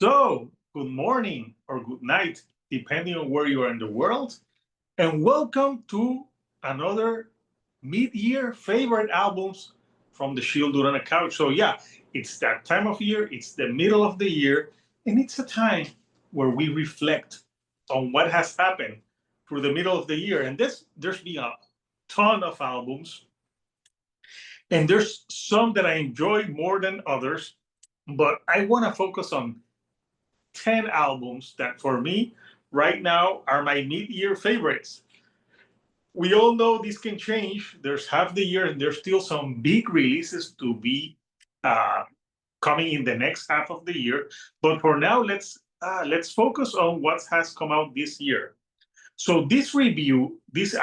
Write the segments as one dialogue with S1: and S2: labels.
S1: So, good morning or good night, depending on where you are in the world, and welcome to another mid-year favorite albums from the Shield on the Couch. So, yeah, it's that time of year, it's the middle of the year, and it's a time where we reflect on what has happened through the middle of the year. And there's been a ton of albums, and there's some that I enjoy more than others, but I want to focus on 10 albums that for me right now are my mid-year favorites. We all know this can change. There's half the year and there's still some big releases to be uh, coming in the next half of the year. But for now, let's focus on what has come out this year. So this review, this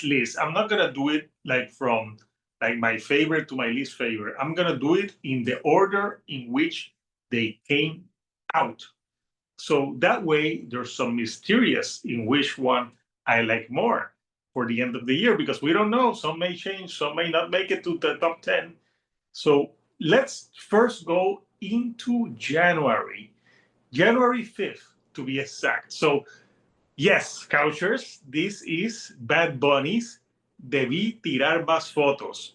S1: list, I'm not gonna do it like from like my favorite to my least favorite. I'm gonna do it in the order in which they came out. So that way, there's some mysterious in which one I like more for the end of the year because we don't know. Some may change, some may not make it to the top 10. So let's first go into January, January 5th to be exact. So, yes, Couchers, this is Bad Bunny's Debí Tirar Más Fotos,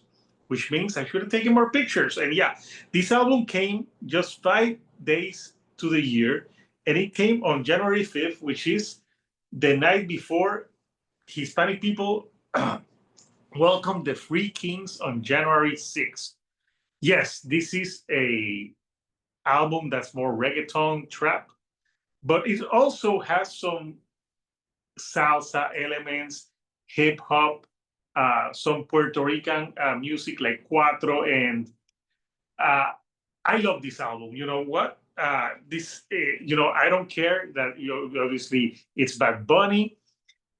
S1: which means I should have taken more pictures. And yeah, this album came just 5 days to the year, and it came on January 5th, which is the night before Hispanic people welcomed the Free Kings on January 6th. Yes, this is a album that's more reggaeton trap, but it also has some salsa elements, hip hop, some Puerto Rican music like cuatro, and uh, I love this album. You know what? I don't care that obviously it's Bad Bunny,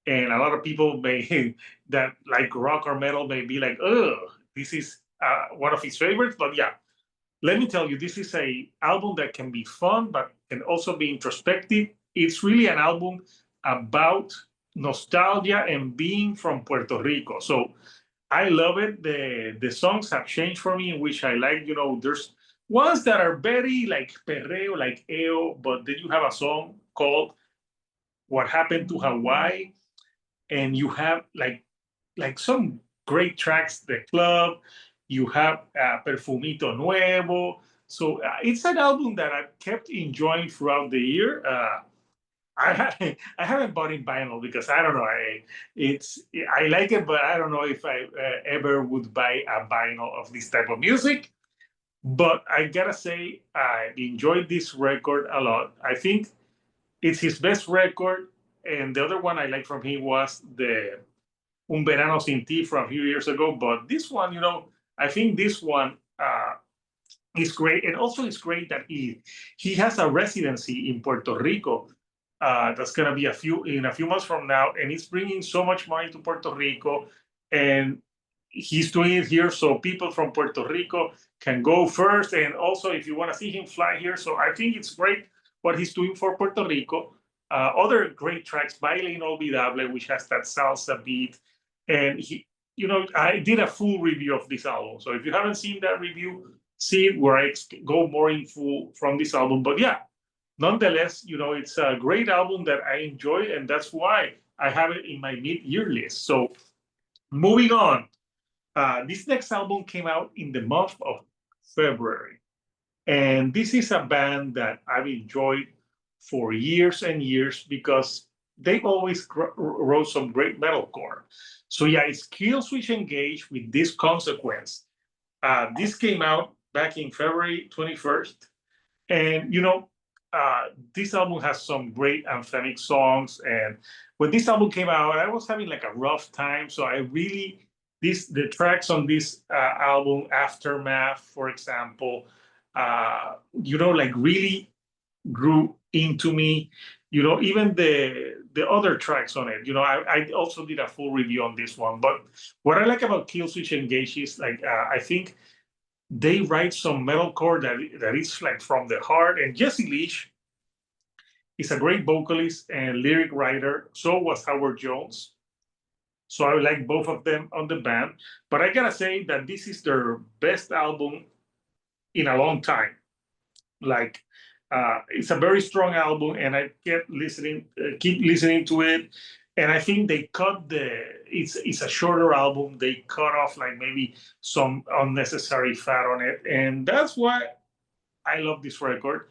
S1: and a lot of people may that like rock or metal may be like, oh, this is one of his favorites. But yeah, let me tell you, this is a album that can be fun, but can also be introspective. It's really an album about nostalgia and being from Puerto Rico. So I love it. The songs have changed for me, in which I like. There's ones that are very like perreo, like EO, but then you have a song called "What Happened to Hawaii," and you have like some great tracks, The Club. You have Perfumito Nuevo. So it's an album that I've kept enjoying throughout the year. I haven't bought in vinyl because I don't know. I like it, but I don't know if I ever would buy a vinyl of this type of music. But I gotta say, I enjoyed this record a lot. I think it's his best record, and the other one I like from him was the Un Verano Sin Ti from a few years ago. But this one, I think this one is great, and also it's great that he has a residency in Puerto Rico. That's gonna be a few months from now, and he's bringing so much money to Puerto Rico, and he's doing it here so people from Puerto Rico can go first, and also if you want to see him fly here. So I think it's great what he's doing for Puerto Rico. Other great tracks, Baile Inolvidable, which has that salsa beat, and I did a full review of this album. So if you haven't seen that review, see it where I go more in full from this album. But yeah, nonetheless, it's a great album that I enjoy, and that's why I have it in my mid-year list. So moving on, this next album came out in the month of February, and this is a band that I've enjoyed for years and years because they've always wrote some great metalcore. So yeah, it's Killswitch Engage with This Consequence. This came out back in February 21st. And this album has some great anthemic songs. And when this album came out, I was having like a rough time. So I really the tracks on this album, Aftermath, for example, like really grew into me. Even the other tracks on it. I also did a full review on this one. But what I like about Killswitch Engage is like I think they write some metalcore that is like from the heart. And Jesse Leach is a great vocalist and lyric writer. So was Howard Jones. So I like both of them on the band. But I gotta say that this is their best album in a long time. Like It's a very strong album, and I keep listening to it. And I think they cut it's a shorter album. They cut off like maybe some unnecessary fat on it, and that's why I love this record.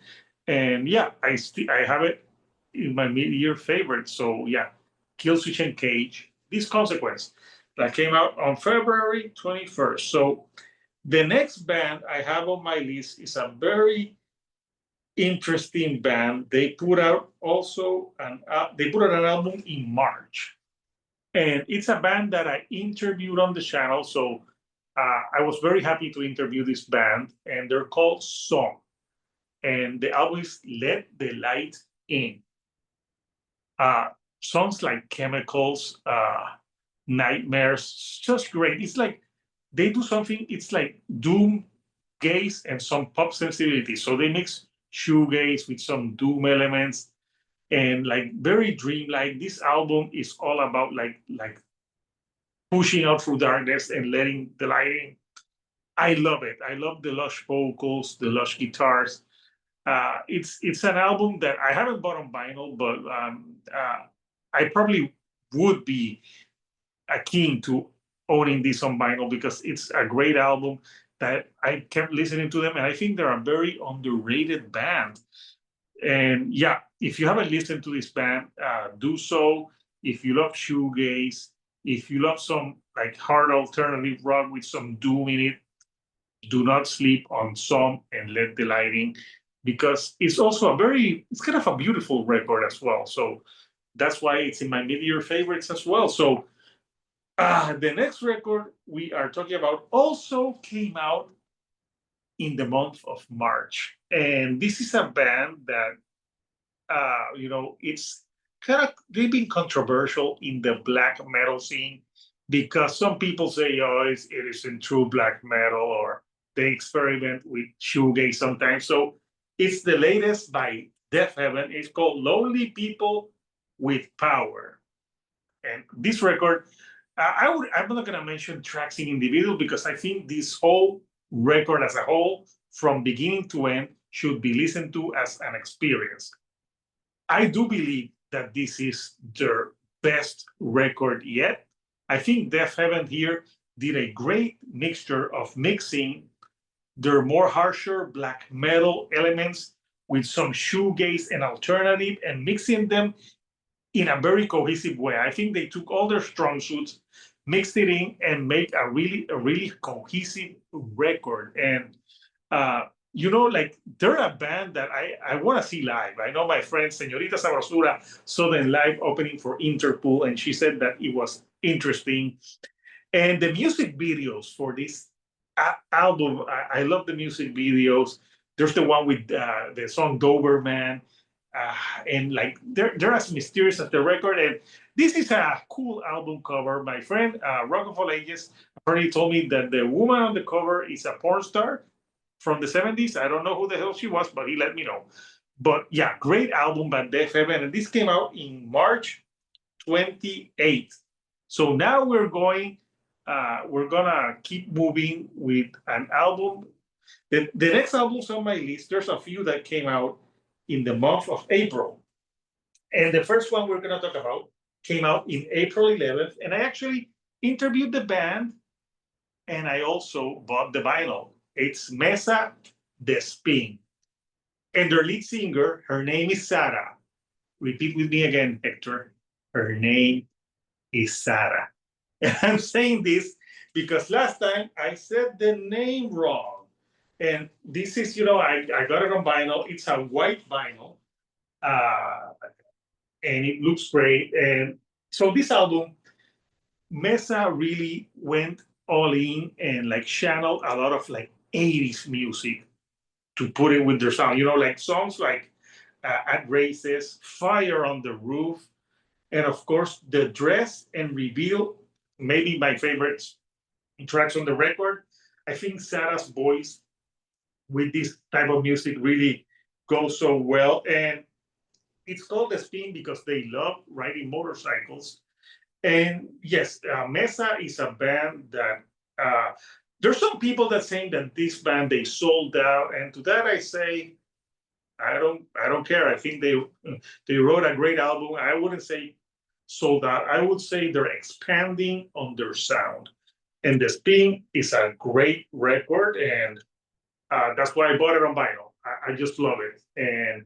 S1: And yeah, I have it in my mid-year favorite. So yeah, Kill Switch and Cage. This Consequence that came out on February 21st. So the next band I have on my list is a very interesting band. They put out an album in March, and it's a band that I interviewed on the channel. So I was very happy to interview this band, and they're called Song, and the album is Let the Light In. Uh, Songs like Chemicals, Nightmares, just great. It's like they do something. It's like doom gaze and some pop sensibility. So they mix shoegaze with some doom elements and like very dreamlike. This album is all about like pushing out through darkness and letting the light in. I love it. I love the lush vocals, the lush guitars. It's an album that I haven't bought on vinyl, but I probably would be keen to owning this on vinyl because it's a great album that I kept listening to them, and I think they're a very underrated band. And yeah, if you haven't listened to this band, do so. If you love shoegaze, if you love some like hard alternative rock with some doom in it, do not sleep on Some and Let the Light In, because it's also it's kind of a beautiful record as well. So that's why it's in my mid-year favorites as well. So the next record we are talking about also came out in the month of March. And this is a band that, it's kind of, they've been controversial in the black metal scene because some people say, oh, it isn't true black metal, or they experiment with shoegaze sometimes. So it's the latest by Death Heaven. It's called Lonely People with Power. And this record, I'm not going to mention tracks in individual because I think this whole record as a whole, from beginning to end, should be listened to as an experience. I do believe that this is their best record yet. I think Death Heaven here did a great mixture of mixing their more harsher black metal elements with some shoegaze and alternative and mixing them in a very cohesive way. I think they took all their strong suits, mixed it in, and made a really cohesive record. And like they're a band that I want to see live. I know my friend Señorita Sabrosura saw them live opening for Interpol, and she said that it was interesting. And the music videos for this album, I love the music videos. There's the one with the song Doberman. And like they're as mysterious as the record. And this is a cool album cover. My friend Rock of All Ages apparently told me that the woman on the cover is a porn star from the 70s. I don't know who the hell she was, but he let me know. But yeah, great album by Death Heaven. And this came out in March 28th. So now we're gonna keep moving with an album. The next albums on my list, there's a few that came out in the month of April. And the first one we're going to talk about came out in April 11th. And I actually interviewed the band, and I also bought the vinyl. It's Mesa de Spin. And their lead singer, her name is Sarah. Repeat with me again, Hector. Her name is Sarah. And I'm saying this because last time I said the name wrong. And this is, I got it on vinyl. It's a white vinyl. And it looks great. And so this album, Mesa really went all in and like channeled a lot of like 80s music to put it with their sound. Like songs like At Races, Fire on the Roof, and of course, The Dress and Reveal, maybe my favorite tracks on the record. I think Sarah's voice with this type of music really goes so well. And it's called The Spin because they love riding motorcycles. And yes, Mesa is a band that there's some people that saying that this band, they sold out. And to that I say, I don't care. I think they wrote a great album. I wouldn't say sold out. I would say they're expanding on their sound. And The Spin is a great record, and that's why I bought it on vinyl. I just love it. And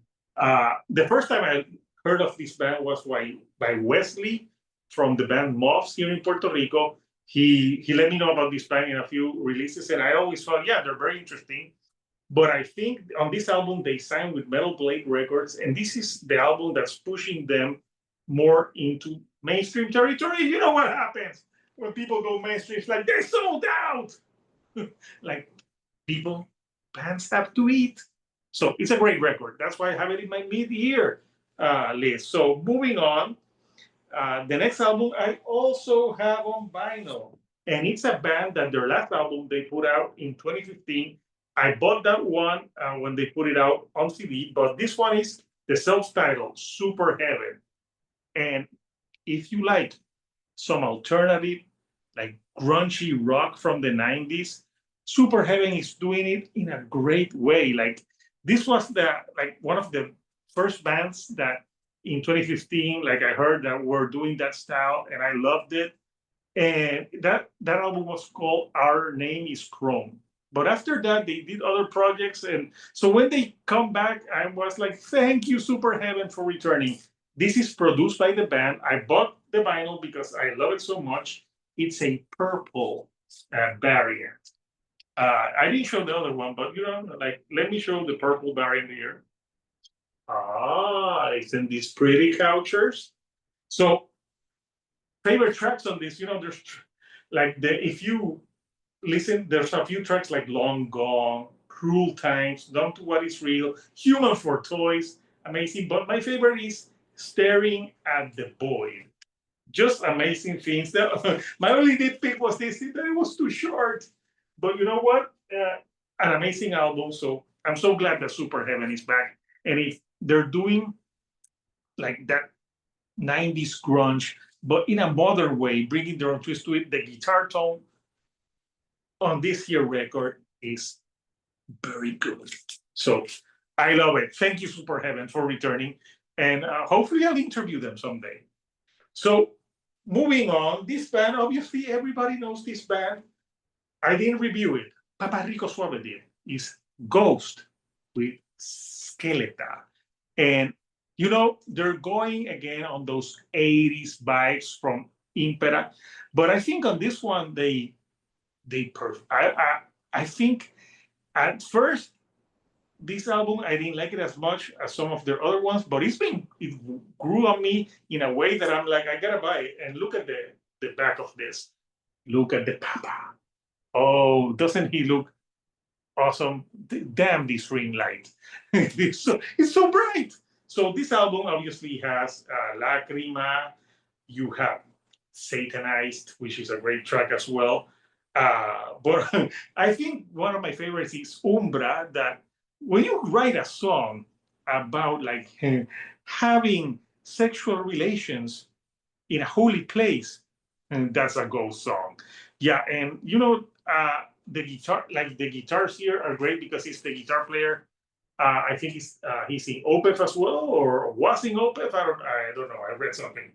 S1: the first time I heard of this band was by Wesley from the band Moths here in Puerto Rico. He let me know about this band in a few releases, and I always thought, yeah, they're very interesting. But I think on this album they signed with Metal Blade Records, and this is the album that's pushing them more into mainstream territory. You know what happens when people go mainstream? It's like they're sold out. Like people, bands have to eat. So it's a great record. That's why I have it in my mid-year list. So moving on, the next album I also have on vinyl, and it's a band that their last album they put out in 2015. I bought that one when they put it out on CD, but this one is the self-titled Super Heaven. And if you like some alternative, like grungy rock from the 90s, Super Heaven is doing it in a great way. Like this was one of the first bands that in 2015, like I heard that were doing that style, and I loved it. And that album was called Our Name is Chrome. But after that, they did other projects, and so when they come back, I was like, "Thank you, Super Heaven, for returning." This is produced by the band. I bought the vinyl because I love it so much. It's a purple variant. I didn't show the other one, but like let me show the purple variant here. It's in these pretty couchers. So favorite tracks on this, there's like if you listen, there's a few tracks like Long Gone, Cruel Times, Down to What Is Real, Human for Toys, amazing. But my favorite is Staring at the Void. Just amazing things. My only nitpick was this, that it was too short. But you know what? An amazing album. So I'm so glad that Super Heaven is back. And if they're doing like that 90s grunge, but in a modern way, bringing their own twist to it, the guitar tone on this here record is very good. So I love it. Thank you, Super Heaven, for returning. And hopefully I'll interview them someday. So moving on, this band, obviously everybody knows this band. I didn't review it. Papa Rico Suave did. Is Ghost with Skeleta. And they're going again on those 80s vibes from Impera. But I think on this one, I think at first this album I didn't like it as much as some of their other ones, but it grew on me in a way that I'm like, I gotta buy it. And look at the back of this. Look at the Papa. Oh, doesn't he look awesome? Damn, this ring light. it's so bright. So this album obviously has Lacrima. You have Satanized, which is a great track as well. But I think one of my favorites is Umbra, that when you write a song about like having sexual relations in a holy place, and that's a ghost song. Yeah, and the guitars here are great because it's the guitar player. I think he's in Opeth as well, or was in Opeth. I don't know. I read something.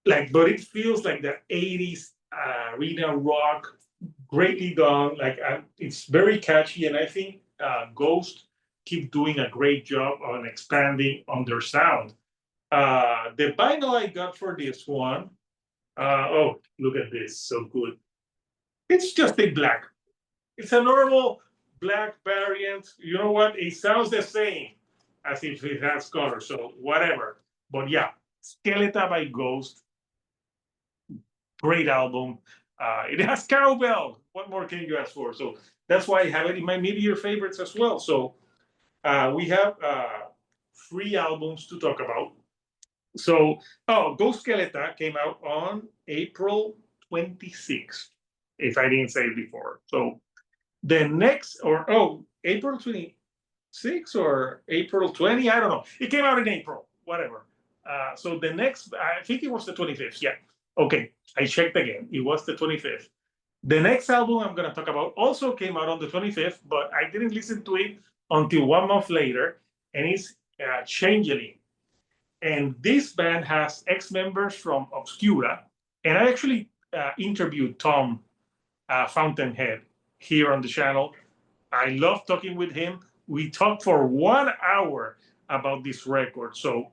S1: But it feels like the 80s arena rock, greatly done. It's very catchy, and I think Ghost keep doing a great job on expanding on their sound. The vinyl I got for this one, oh, look at this, so good. It's just a black. It's a normal black variant. You know what? It sounds the same as if it has color, so whatever. But yeah, Skeleta by Ghost, great album. It has cowbell. What more can you ask for? So that's why I have it in my mid-year favorites as well. So we have 3 albums to talk about. So, Ghost Skeleta came out on April 26th, if I didn't say it before. So the next, April 26th or April 20, I don't know. It came out in April, whatever. So the next, I think it was the 25th. Yeah. Okay. I checked again. It was the 25th. The next album I'm going to talk about also came out on the 25th, but I didn't listen to it until 1 month later, and it's Changeling. And this band has ex-members from Obscura, and I actually interviewed Tom Fountainhead here on the channel. I love talking with him. We talked for 1 hour about this record. So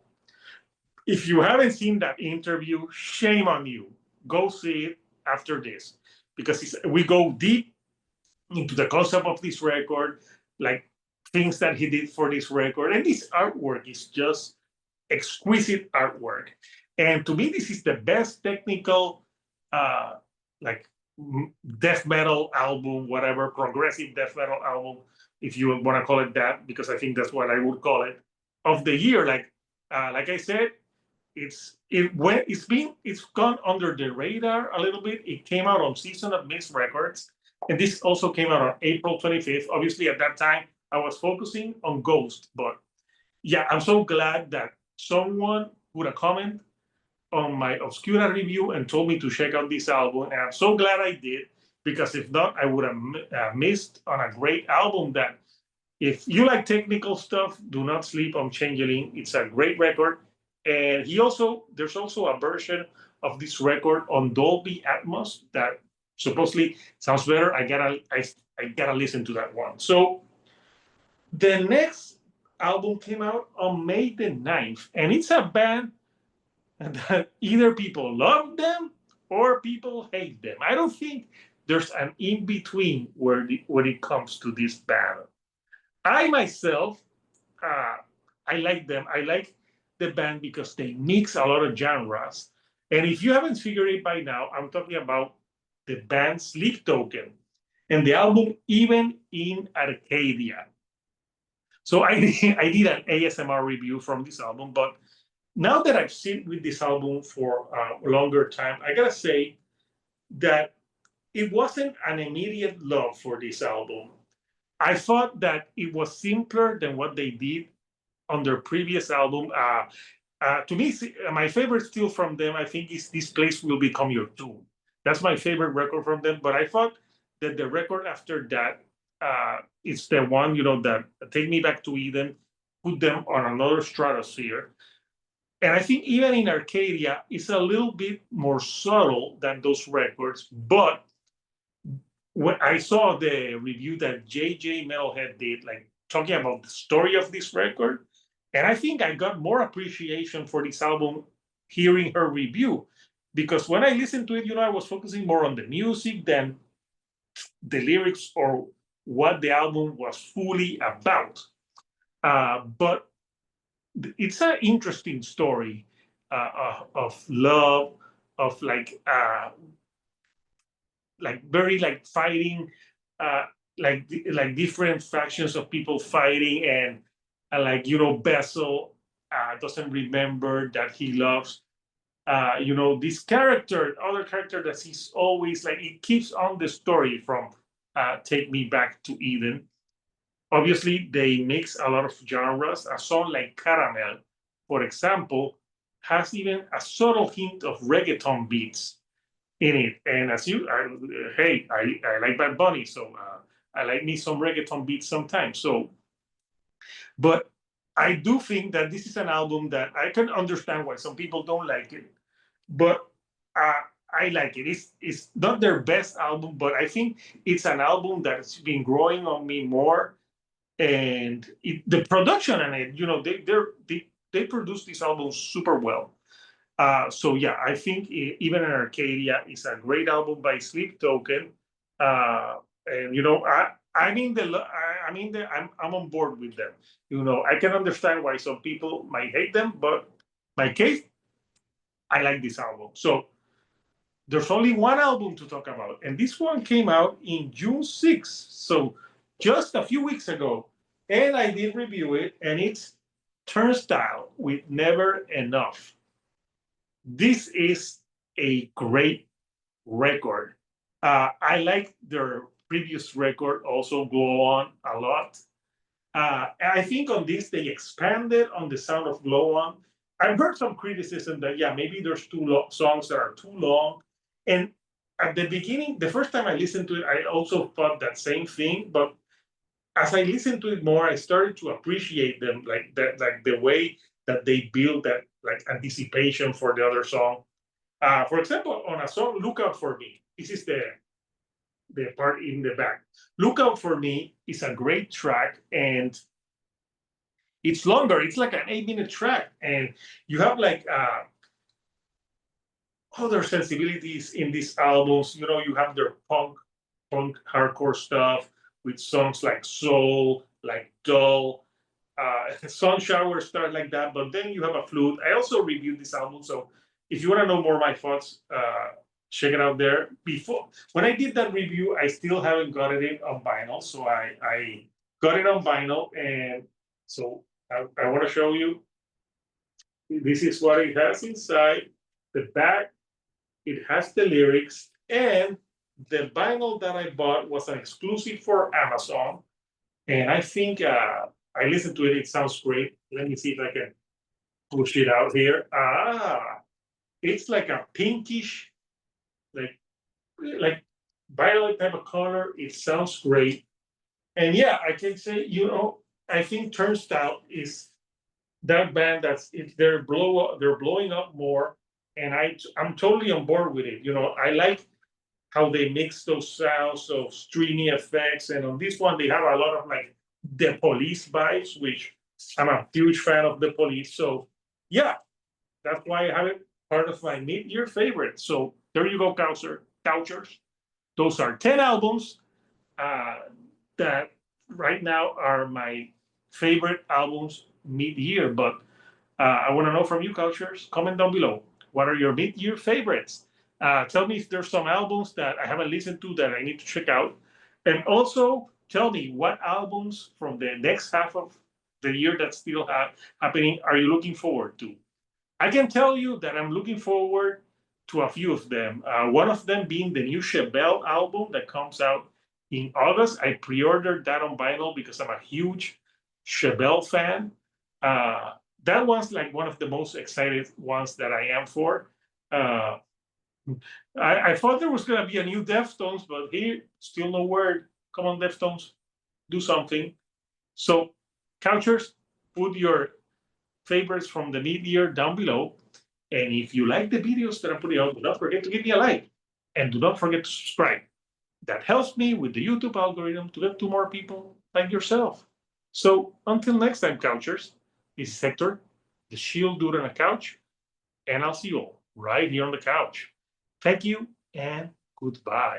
S1: if you haven't seen that interview, shame on you. Go see it after this, because we go deep into the concept of this record, like things that he did for this record. And this artwork is just exquisite artwork. And to me, this is the best technical, like death metal album, whatever, progressive death metal album, if you want to call it that, because I think that's what I would call it, of the year. Like I said, it's gone under the radar a little bit. It came out on Season of Mist Records, and this also came out on April 25th. Obviously, at that time, I was focusing on Ghost, but yeah, I'm so glad that someone put a comment on my Obscura review and told me to check out this album, and I'm so glad I did, because if not, I would have missed on a great album. That if you like technical stuff, do not sleep on Changeling. It's a great record. And there's also a version of this record on Dolby Atmos that supposedly sounds better. I gotta listen to that one. So the next album came out on May the 9th, and it's a band that either people love them or people hate them. I don't think there's an in-between when it comes to this band. I myself, I like them. I like the band because they mix a lot of genres. And if you haven't figured it by now, I'm talking about the band Sleep Token and the album Even in Arcadia. So I did an ASMR review from this album, but now that I've seen with this album for a longer time, I gotta say that it wasn't an immediate love for this album. I thought that it was simpler than what they did on their previous album. To me, my favorite still from them, I think, is This Place Will Become Your Tomb. That's my favorite record from them. But I thought that the record after that, it's the one, that Take Me Back to Eden, put them on another stratosphere. And I think Even in Arcadia is a little bit more subtle than those records. But when I saw the review that JJ Metalhead did, like talking about the story of this record, and I think I got more appreciation for this album hearing her review, because when I listened to it, I was focusing more on the music than the lyrics or what the album was fully about. But it's an interesting story of love, of very fighting, like different factions of people fighting, and Bessel doesn't remember that he loves this other character that he's always it keeps on the story from Take Me Back to Eden. Obviously, they mix a lot of genres. A song like Caramel, for example, has even a subtle hint of reggaeton beats in it. And I like Bad Bunny, so I like me some reggaeton beats sometimes. So, but I do think that this is an album that I can understand why some people don't like it, but I like it. It's not their best album, but I think it's an album that's been growing on me more. And the production on it, they produce this album super well. So yeah, I think Even in Arcadia is a great album by Sleep Token. And I'm on board with them. I can understand why some people might hate them, but my case, I like this album. So there's only one album to talk about, and this one came out in June 6th, so just a few weeks ago, and I did review it, and it's Turnstile with Never Enough. This is a great record. I like their previous record, also Glow On, a lot. I think on this, they expanded on the sound of Glow On. I've heard some criticism that, maybe there's songs that are too long. And at the beginning, the first time I listened to it, I also thought that same thing. But as I listened to it more, I started to appreciate them, like that, like the way that they build that like anticipation for the other song. For example, on a song "Look Out for Me," this is the part in the back. "Look Out for Me" is a great track, and it's longer. It's like an 8-minute track, and you have like other sensibilities in these albums. You know, you have their punk hardcore stuff with songs like Soul, like Dull, Sun Shower start like that. But then you have a flute. I also reviewed this album, so if you want to know more of my thoughts, check it out there. Before when I did that review, I still haven't gotten it on vinyl, so I got it on vinyl, and so I want to show you. This is what it has inside. The back, it has the lyrics, and the vinyl that I bought was an exclusive for Amazon. And I think I listened to it. It sounds great. Let me see if I can push it out here. It's like a pinkish, like like violet type of color. It sounds great. And yeah, I can say, I think Turnstile is that band they're blowing up more, and I'm totally on board with it. I like how they mix those sounds of streamy effects, and on this one they have a lot of like the Police vibes, which I'm a huge fan of the Police. So yeah, that's why I have it part of my mid-year favorite. So there you go, Couchers. Those are 10 albums uh, that right now are my favorite albums mid-year. But I want to know from you, Cultures. Comment down below. What are your mid-year favorites? Tell me if there's some albums that I haven't listened to that I need to check out. And also tell me what albums from the next half of the year that's still happening are you looking forward to? I can tell you that I'm looking forward to a few of them. One of them being the new Chevelle album that comes out in August. I pre-ordered that on vinyl because I'm a huge Chevelle fan. Uh, that one's like one of the most excited ones that I am for. Uh, I thought there was going to be a new Deftones, but here, still no word. Come on, Deftones, do something. So, Couchers, put your favorites from the mid-year down below. And if you like the videos that I'm putting out, do not forget to give me a like. And do not forget to subscribe. That helps me with the YouTube algorithm to get to more people like yourself. So until next time, Couchers, this is Hector, the Shield Dude on a Couch, and I'll see you all right here on the couch. Thank you and goodbye.